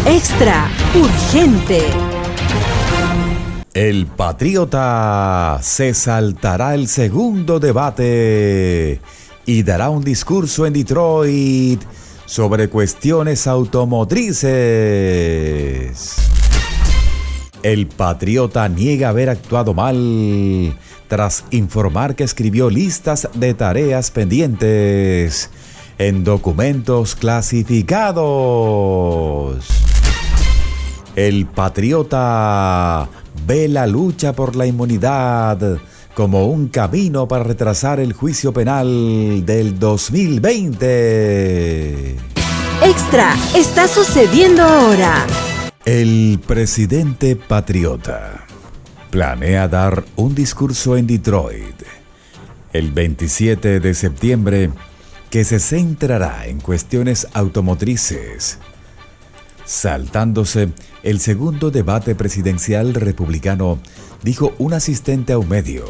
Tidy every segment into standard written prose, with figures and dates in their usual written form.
Extra urgente. El patriota se saltará el segundo debate y dará un discurso en Detroit sobre cuestiones automotrices. El patriota niega haber actuado mal tras informar que escribió listas de tareas pendientes en documentos clasificados. El patriota ve la lucha por la inmunidad como un camino para retrasar el juicio penal del 2020. Extra está sucediendo ahora. El presidente patriota planea dar un discurso en Detroit el 27 de septiembre que se centrará en cuestiones automotrices, saltándose el segundo debate presidencial republicano, dijo un asistente a un medio.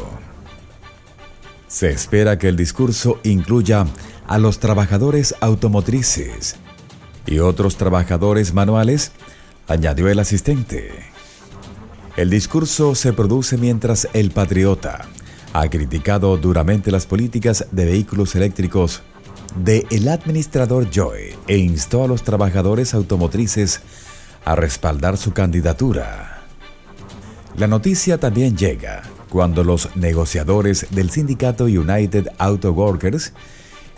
Se espera que el discurso incluya a los trabajadores automotrices y otros trabajadores manuales, añadió el asistente. El discurso se produce mientras el patriota ha criticado duramente las políticas de vehículos eléctricos del administrador Joe e instó a los trabajadores automotrices a respaldar su candidatura. La noticia también llega cuando los negociadores del sindicato United Auto Workers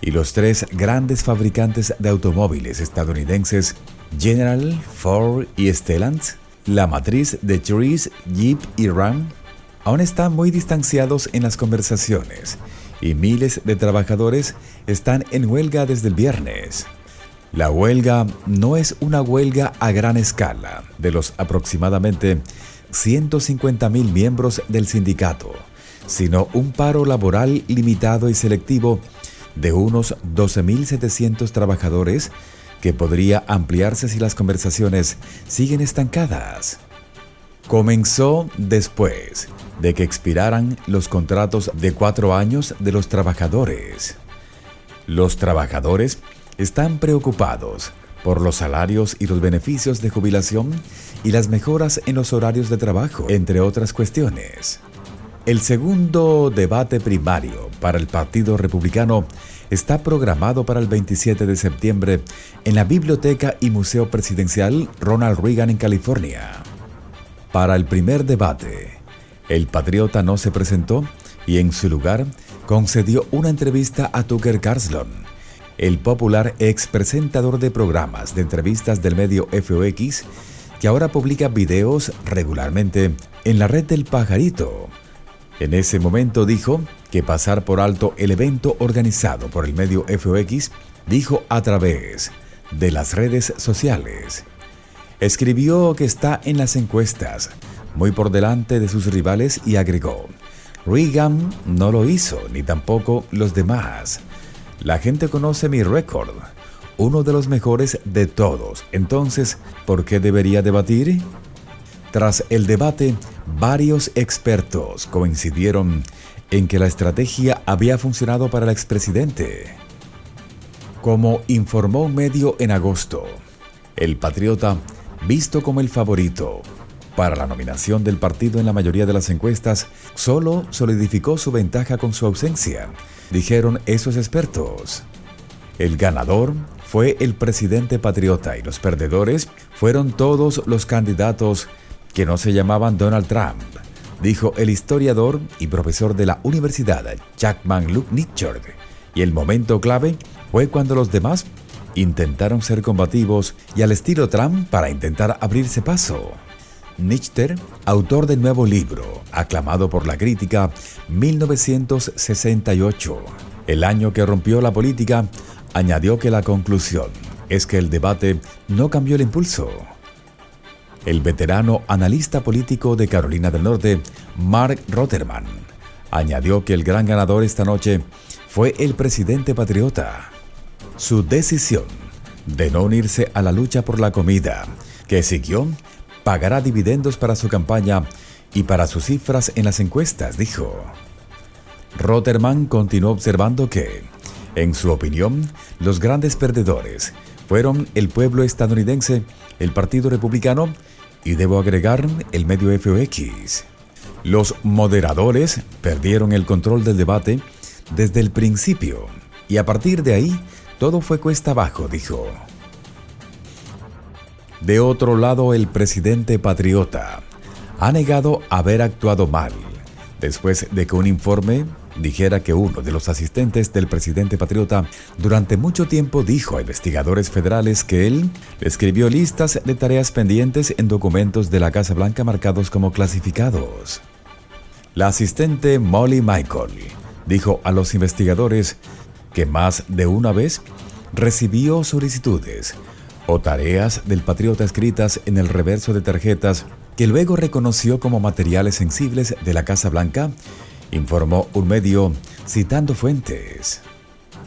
y los tres grandes fabricantes de automóviles estadounidenses, General, Ford y Stellantis, la matriz de Chrysler, Jeep y Ram, aún están muy distanciados en las conversaciones y miles de trabajadores están en huelga desde el viernes. La huelga no es una huelga a gran escala de los aproximadamente 150,000 miembros del sindicato, sino un paro laboral limitado y selectivo de unos 12,700 trabajadores que podría ampliarse si las conversaciones siguen estancadas. Comenzó después de que expiraran los contratos de 4 años de los trabajadores. Los trabajadores están preocupados por los salarios y los beneficios de jubilación y las mejoras en los horarios de trabajo, entre otras cuestiones. El segundo debate primario para el Partido Republicano está programado para el 27 de septiembre en la Biblioteca y Museo Presidencial Ronald Reagan en California. Para el primer debate, el patriota no se presentó y en su lugar concedió una entrevista a Tucker Carlson, el popular ex presentador de programas de entrevistas del medio FOX, que ahora publica videos regularmente en la red del Pajarito. En ese momento dijo que pasar por alto el evento organizado por el medio FOX, dijo a través de las redes sociales. Escribió que está en las encuestas, muy por delante de sus rivales y agregó: Reagan no lo hizo, ni tampoco los demás. La gente conoce mi récord, uno de los mejores de todos. Entonces, ¿por qué debería debatir? Tras el debate, varios expertos coincidieron en que la estrategia había funcionado para el expresidente. Como informó un medio en agosto, el patriota, visto como el favorito para la nominación del partido en la mayoría de las encuestas, solo solidificó su ventaja con su ausencia, dijeron esos expertos. El ganador fue el presidente patriota y los perdedores fueron todos los candidatos que no se llamaban Donald Trump, dijo el historiador y profesor de la Universidad Chapman Luke Nichter. Y el momento clave fue cuando los demás intentaron ser combativos y al estilo Trump para intentar abrirse paso. Nichter, autor del nuevo libro, aclamado por la crítica, 1968, el año que rompió la política, añadió que la conclusión es que el debate no cambió el impulso. El veterano analista político de Carolina del Norte, Mark Rotterman, añadió que el gran ganador esta noche fue el presidente patriota. Su decisión de no unirse a la lucha por la comida, que siguió, pagará dividendos para su campaña y para sus cifras en las encuestas, dijo. Rotterman continuó observando que, en su opinión, los grandes perdedores fueron el pueblo estadounidense, el Partido Republicano y debo agregar el medio FOX. Los moderadores perdieron el control del debate desde el principio y a partir de ahí todo fue cuesta abajo, dijo. De otro lado, el presidente patriota ha negado haber actuado mal, después de que un informe dijera que uno de los asistentes del presidente patriota durante mucho tiempo dijo a investigadores federales que él escribió listas de tareas pendientes en documentos de la Casa Blanca marcados como clasificados. La asistente Molly Michael dijo a los investigadores que más de una vez recibió solicitudes o tareas del patriota escritas en el reverso de tarjetas que luego reconoció como materiales sensibles de la Casa Blanca, informó un medio citando fuentes.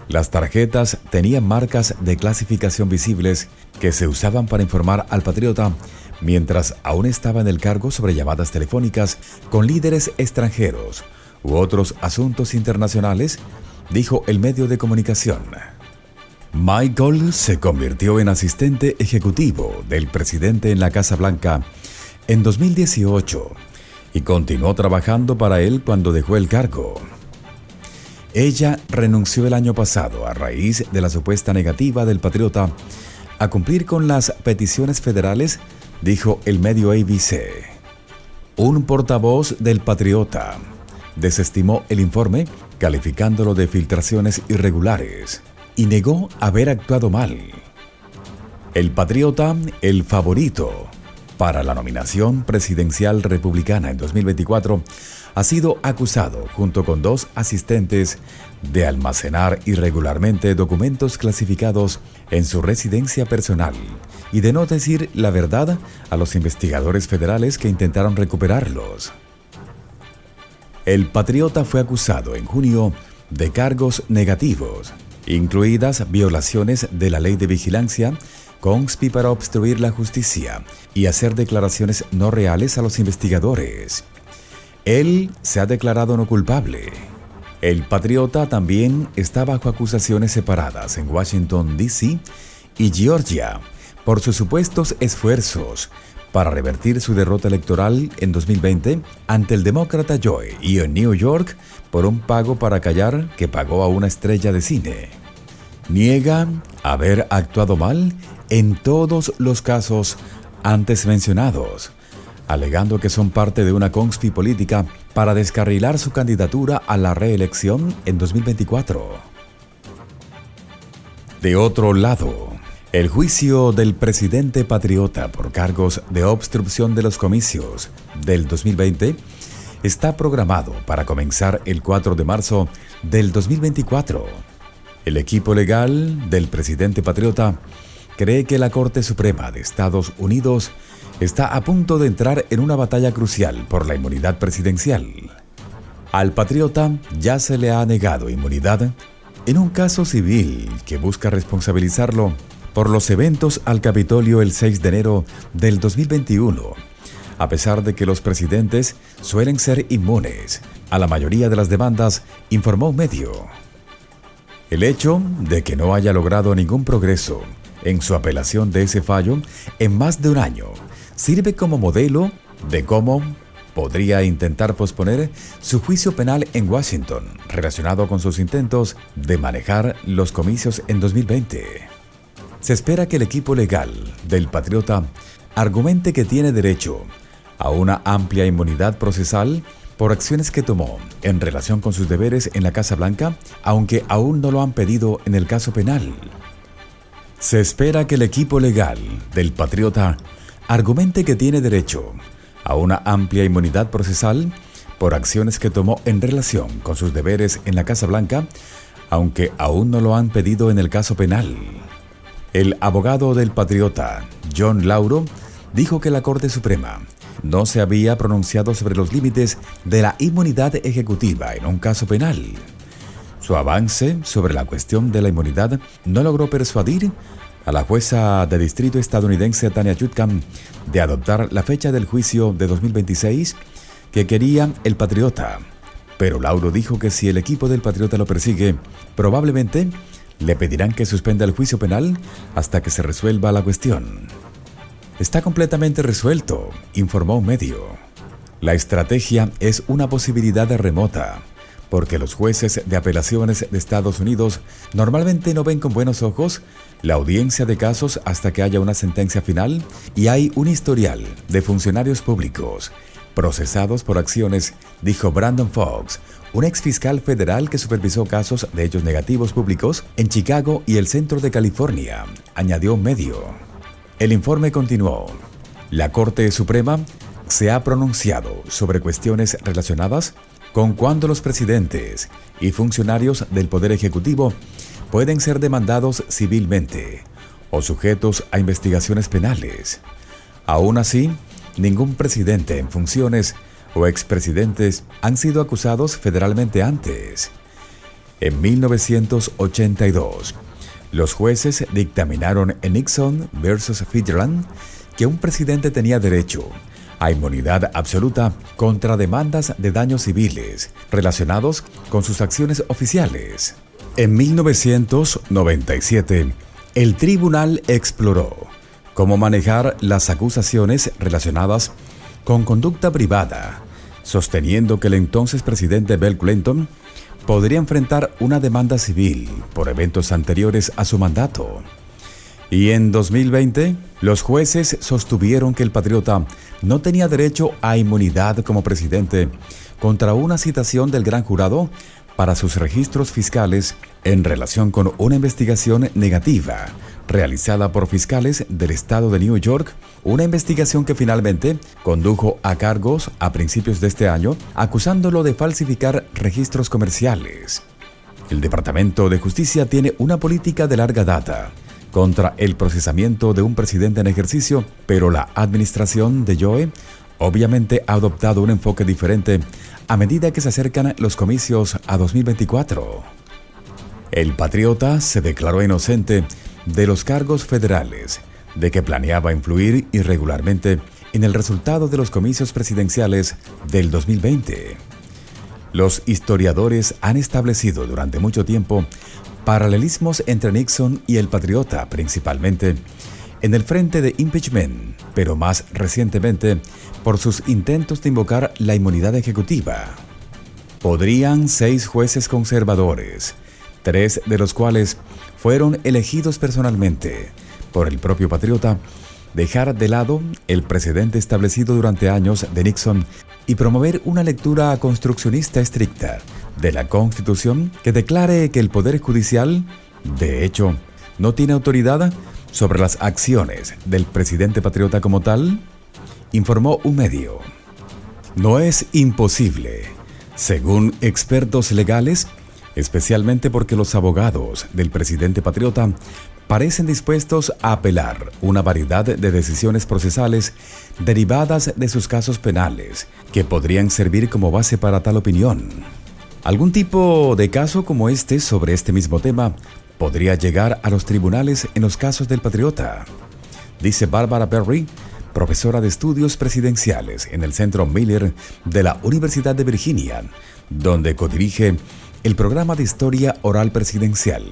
Las tarjetas tenían marcas de clasificación visibles que se usaban para informar al patriota mientras aún estaba en el cargo sobre llamadas telefónicas con líderes extranjeros u otros asuntos internacionales, dijo el medio de comunicación. Michael se convirtió en asistente ejecutivo del presidente en la Casa Blanca en 2018 y continuó trabajando para él cuando dejó el cargo. Ella renunció el año pasado a raíz de la supuesta negativa del patriota a cumplir con las peticiones federales, dijo el medio ABC. Un portavoz del patriota desestimó el informe calificándolo de filtraciones irregulares y negó haber actuado mal. El patriota, el favorito para la nominación presidencial republicana en 2024, ha sido acusado, junto con 2 asistentes, de almacenar irregularmente documentos clasificados en su residencia personal y de no decir la verdad a los investigadores federales que intentaron recuperarlos. El patriota fue acusado en junio de cargos negativos, incluidas violaciones de la ley de vigilancia, conspi para obstruir la justicia y hacer declaraciones no reales a los investigadores. Él se ha declarado no culpable. El patriota también está bajo acusaciones separadas en Washington, D.C. y Georgia por sus supuestos esfuerzos para revertir su derrota electoral en 2020 ante el demócrata Joe y en New York por un pago para callar que pagó a una estrella de cine. Niega haber actuado mal en todos los casos antes mencionados, alegando que son parte de una conspi política para descarrilar su candidatura a la reelección en 2024. De otro lado, el juicio del presidente patriota por cargos de obstrucción de los comicios del 2020 está programado para comenzar el 4 de marzo del 2024. El equipo legal del presidente patriota cree que la Corte Suprema de Estados Unidos está a punto de entrar en una batalla crucial por la inmunidad presidencial. Al patriota ya se le ha negado inmunidad en un caso civil que busca responsabilizarlo por los eventos al Capitolio el 6 de enero del 2021, a pesar de que los presidentes suelen ser inmunes a la mayoría de las demandas, informó un medio. El hecho de que no haya logrado ningún progreso en su apelación de ese fallo en más de un año sirve como modelo de cómo podría intentar posponer su juicio penal en Washington relacionado con sus intentos de manejar los comicios en 2020. Se espera que el equipo legal del patriota argumente que tiene derecho a una amplia inmunidad procesal por acciones que tomó en relación con sus deberes en la Casa Blanca, aunque aún no lo han pedido en el caso penal. Se espera que el equipo legal del patriota argumente que tiene derecho a una amplia inmunidad procesal por acciones que tomó en relación con sus deberes en la Casa Blanca, aunque aún no lo han pedido en el caso penal. El abogado del patriota, John Lauro, dijo que la Corte Suprema no se había pronunciado sobre los límites de la inmunidad ejecutiva en un caso penal. Su avance sobre la cuestión de la inmunidad no logró persuadir a la jueza de distrito estadounidense Tanya Chutkan de adoptar la fecha del juicio de 2026 que quería el patriota. Pero Lauro dijo que si el equipo del patriota lo persigue, probablemente le pedirán que suspenda el juicio penal hasta que se resuelva la cuestión. Está completamente resuelto, informó un medio. La estrategia es una posibilidad remota, porque los jueces de apelaciones de Estados Unidos normalmente no ven con buenos ojos la audiencia de casos hasta que haya una sentencia final y hay un historial de funcionarios públicos procesados por acciones, dijo Brandon Fox, un exfiscal federal que supervisó casos de hechos negativos públicos en Chicago y el centro de California, añadió un medio. El informe continuó. La Corte Suprema se ha pronunciado sobre cuestiones relacionadas con cuándo los presidentes y funcionarios del Poder Ejecutivo pueden ser demandados civilmente o sujetos a investigaciones penales. Aún así, ningún presidente en funciones o expresidentes han sido acusados federalmente antes. En 1982, los jueces dictaminaron en Nixon versus Fitzgerald que un presidente tenía derecho a inmunidad absoluta contra demandas de daños civiles relacionados con sus acciones oficiales. En 1997, el tribunal exploró cómo manejar las acusaciones relacionadas con conducta privada, sosteniendo que el entonces presidente Bill Clinton podría enfrentar una demanda civil por eventos anteriores a su mandato. Y en 2020, los jueces sostuvieron que el patriota no tenía derecho a inmunidad como presidente contra una citación del gran jurado para sus registros fiscales en relación con una investigación negativa realizada por fiscales del estado de New York, una investigación que finalmente condujo a cargos a principios de este año, acusándolo de falsificar registros comerciales. El Departamento de Justicia tiene una política de larga data contra el procesamiento de un presidente en ejercicio, pero la administración de Joe obviamente ha adoptado un enfoque diferente a medida que se acercan los comicios a 2024. El patriota se declaró inocente de los cargos federales de que planeaba influir irregularmente en el resultado de los comicios presidenciales del 2020. Los historiadores han establecido durante mucho tiempo paralelismos entre Nixon y el patriota, principalmente en el frente de impeachment, pero más recientemente por sus intentos de invocar la inmunidad ejecutiva. Podrían 6 jueces conservadores, 3 de los cuales fueron elegidos personalmente por el propio patriota, dejar de lado el precedente establecido durante años de Nixon y promover una lectura construccionista estricta de la Constitución que declare que el Poder Judicial, de hecho, no tiene autoridad sobre las acciones del presidente patriota como tal, informó un medio. No es imposible, según expertos legales, especialmente porque los abogados del presidente patriota parecen dispuestos a apelar una variedad de decisiones procesales derivadas de sus casos penales que podrían servir como base para tal opinión. Algún tipo de caso como este sobre este mismo tema podría llegar a los tribunales en los casos del patriota, dice Barbara Perry, profesora de estudios presidenciales en el Centro Miller de la Universidad de Virginia, donde codirige el programa de historia oral presidencial.